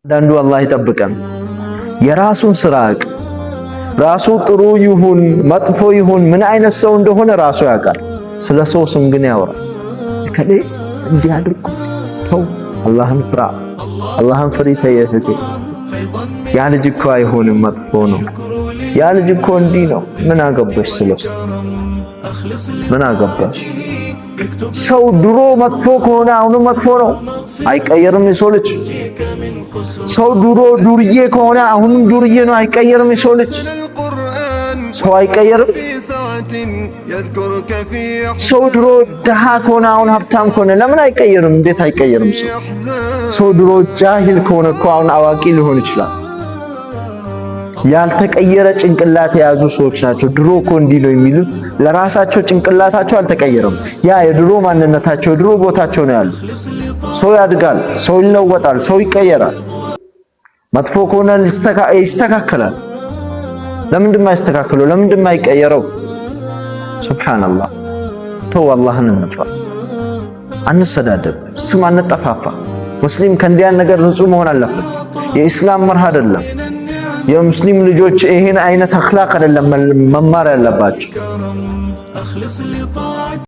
ዳንዱ አላህ ይጠብቀን። የራሱን ስራቅ ራሱ ጥሩ ይሁን መጥፎ ይሁን ምን አይነት ሰው እንደሆነ ራሱ ያውቃል። ስለ ሰው ስም ግን ያወራል። ከሌ እንዲህ አድርጉ ተው፣ አላህን ፍራ፣ አላህን ፍሪ ተየህቴ። ያ ልጅ እኮ አይሆንም መጥፎ ነው፣ ያ ልጅ እኮ እንዲህ ነው። ምን አገባሽ ስለሱ? ምን አገባሽ? ሰው ድሮ መጥፎ ከሆነ አሁንም መጥፎ ነው፣ አይቀየርም የሰው ልጅ። ሰው ድሮ ዱርዬ ከሆነ አሁንም ዱርዬ ነው፣ አይቀየርም የሰው ልጅ። ሰው አይቀየርም። ሰው ድሮ ድሃ ከሆነ አሁን ሀብታም ከሆነ ለምን አይቀየርም? እንዴት አይቀየርም? ሰው ድሮ ጃሂል ከሆነ እኮ አሁን አዋቂ ሊሆን ይችላል። ያልተቀየረ ጭንቅላት የያዙ ሰዎች ናቸው ድሮ እኮ እንዲህ ነው የሚሉት። ለራሳቸው ጭንቅላታቸው አልተቀየረም። ያ የድሮ ማንነታቸው የድሮ ቦታቸው ነው ያሉ። ሰው ያድጋል፣ ሰው ይለወጣል፣ ሰው ይቀየራል። መጥፎ ከሆነ ይስተካከላል። ለምንድን ነው የማይስተካከለው? ለምንድን ነው የማይቀየረው? ሱብሃንአላህ። ተው አላህን እንፍራ፣ አንሰዳደብ፣ ስም አንጠፋፋ። ሙስሊም ከእንዲያን ነገር ንጹህ መሆን አለበት። የኢስላም መርህ አይደለም። የሙስሊም ልጆች ይሄን አይነት አኽላቅ አይደለም መማር ያለባቸው።